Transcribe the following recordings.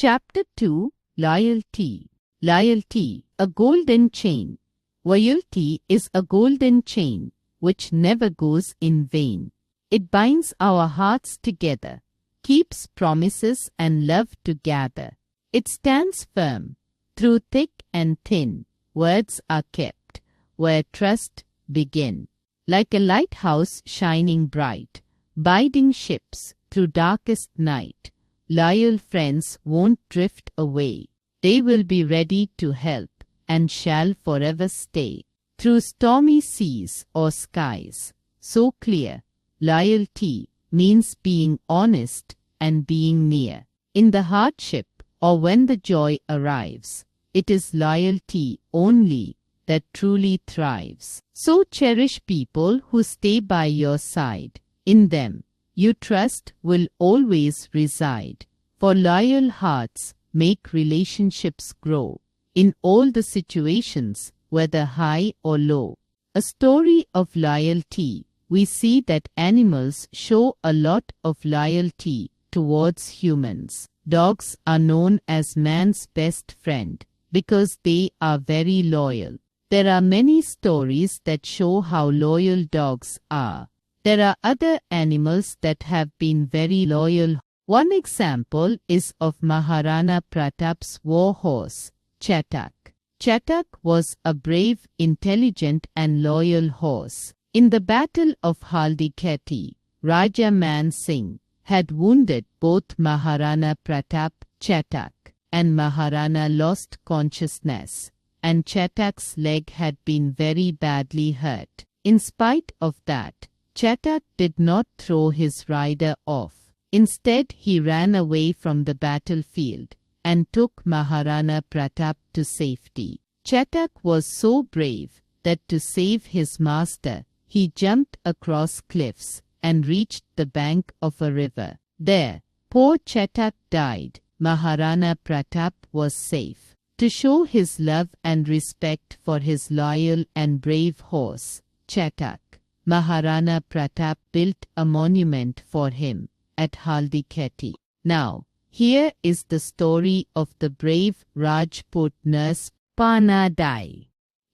Chapter 2, Loyalty. Loyalty, a golden chain. Loyalty is a golden chain which never goes in vain. It binds our hearts together, keeps promises and love to gather. It stands firm. Through thick and thin, words are kept, where trust begin. Like a lighthouse shining bright, biding ships through darkest night, loyal friends won't drift away. They will be ready to help and shall forever stay. Through stormy seas or skies so clear, loyalty means being honest and being near. In the hardship or when the joy arrives, it is loyalty only that truly thrives. So cherish people who stay by your side. In them, you trust will always reside. For loyal hearts make relationships grow in all the situations, whether high or low. A story of loyalty. We see that animals show a lot of loyalty towards humans. Dogs are known as man's best friend because they are very loyal. There are many stories that show how loyal dogs are. There are other animals that have been very loyal. One example is of Maharana Pratap's war horse, Chatak. Chatak was a brave, intelligent and loyal horse. In the battle of Haldighati, Raja Man Singh had wounded both Maharana Pratap, Chatak, and Maharana lost consciousness, and Chatak's leg had been very badly hurt. In spite of that, Chatak did not throw his rider off. Instead, he ran away from the battlefield and took Maharana Pratap to safety. Chatak was so brave that to save his master, he jumped across cliffs and reached the bank of a river. There, poor Chatak died. Maharana Pratap was safe. To show his love and respect for his loyal and brave horse, Chatak, Maharana Pratap built a monument for him at Haldighati. Now, here is the story of the brave Rajput nurse Pana Dai.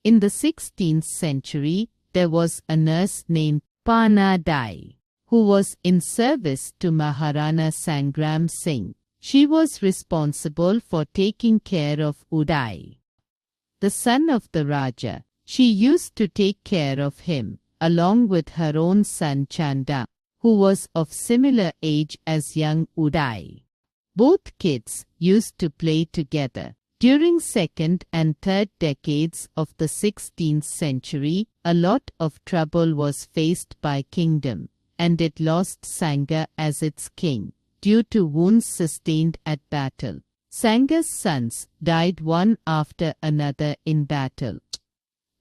In the 16th century, there was a nurse named Pana Dai who was in service to Maharana Sangram Singh. She was responsible for taking care of Uday, the son of the Raja. She used to take care of him, along with her own son Chanda, who was of similar age as young Uday. Both kids used to play together. During second and third decades of the 16th century, a lot of trouble was faced by kingdom, and it lost Sanga as its king due to wounds sustained at battle. Sanga's sons died one after another in battle.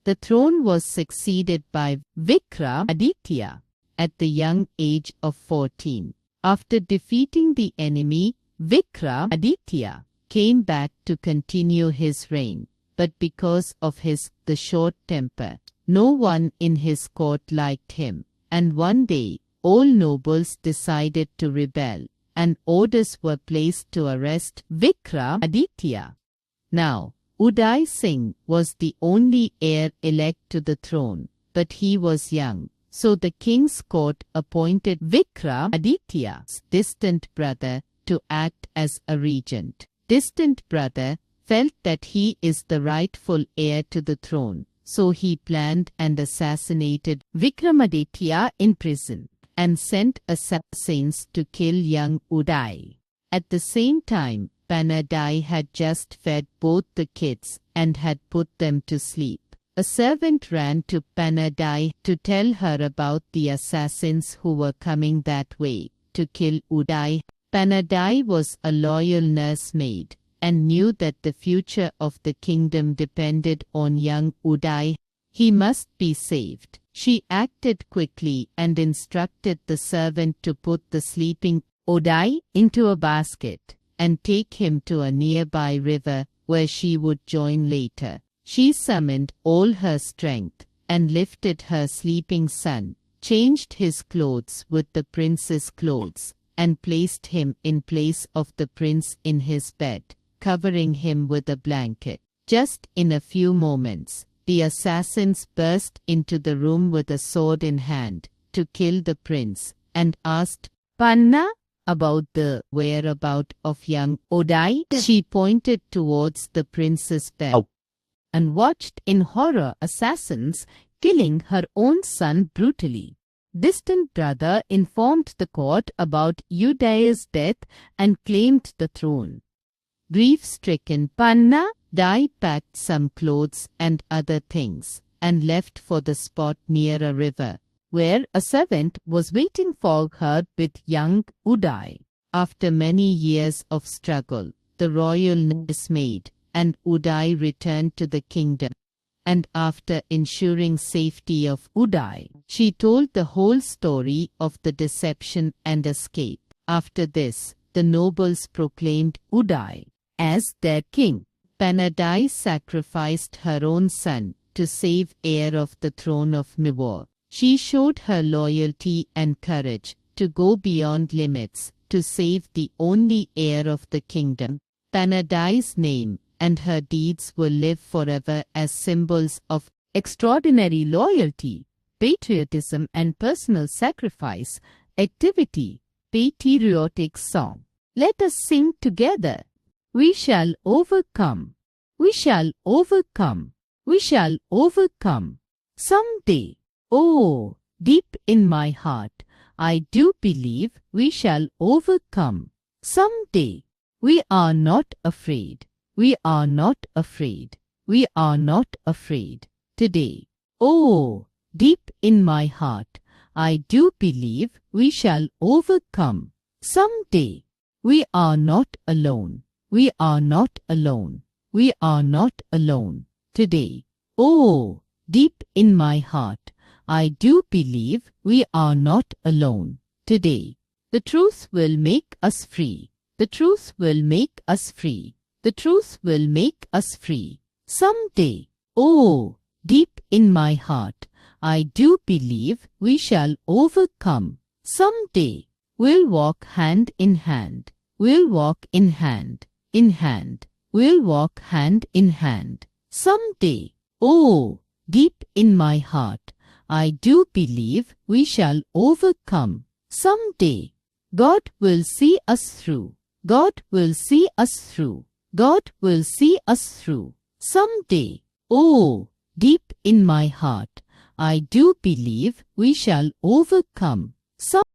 The throne was succeeded by Vikramaditya at the young age of 14. After defeating the enemy, Vikramaditya came back to continue his reign, but because of the short temper, no one in his court liked him, and one day all nobles decided to rebel, and orders were placed to arrest Vikramaditya. Now, Uday Singh was the only heir elect to the throne, but he was young, so the king's court appointed Vikramaditya's distant brother to act as a regent. Distant brother felt that he is the rightful heir to the throne, so he planned and assassinated Vikramaditya in prison and sent assassins to kill young Uday. At the same time, Panadai had just fed both the kids and had put them to sleep. A servant ran to Panadai to tell her about the assassins who were coming that way to kill Uday. Panadai was a loyal nursemaid and knew that the future of the kingdom depended on young Uday. He must be saved. She acted quickly and instructed the servant to put the sleeping Uday into a basket and take him to a nearby river where she would join later. She summoned all her strength and lifted her sleeping son, changed his clothes with the prince's clothes, and placed him in place of the prince in his bed, covering him with a blanket. Just in a few moments, the assassins burst into the room with a sword in hand to kill the prince, and asked Panna about the whereabout of young Uday. She pointed towards the prince's bed and watched in horror assassins killing her own son brutally. Distant brother informed the court about Uday's death and claimed the throne. Grief-stricken Panna Dai packed some clothes and other things and left for the spot near a river, where a servant was waiting for her with young Uday. After many years of struggle, the royal dismayed, and Uday returned to the kingdom. And after ensuring safety of Uday, she told the whole story of the deception and escape. After this, the nobles proclaimed Uday as their king. Panna sacrificed her own son to save heir of the throne of Mewar. She showed her loyalty and courage to go beyond limits to save the only heir of the kingdom. Panna name and her deeds will live forever as symbols of extraordinary loyalty, patriotism and personal sacrifice. Activity, patriotic song. Let us sing together. We shall overcome. We shall overcome. We shall overcome. Someday. Oh, deep in my heart, I do believe we shall overcome. Someday. We are not afraid. We are not afraid. We are not afraid. Today. Oh, deep in my heart, I do believe we shall overcome. Someday. We are not alone. We are not alone. We are not alone. Today. Oh, deep in my heart, I do believe we are not alone. Today. The truth will make us free. The truth will make us free. The truth will make us free. Someday. Oh, deep in my heart, I do believe we shall overcome. Someday. We'll walk hand in hand. We'll walk in hand. In hand. We'll walk hand in hand. Someday. Oh, deep in my heart, I do believe we shall overcome. Someday. God will see us through. God will see us through. God will see us through. Someday. Oh, deep in my heart, I do believe we shall overcome.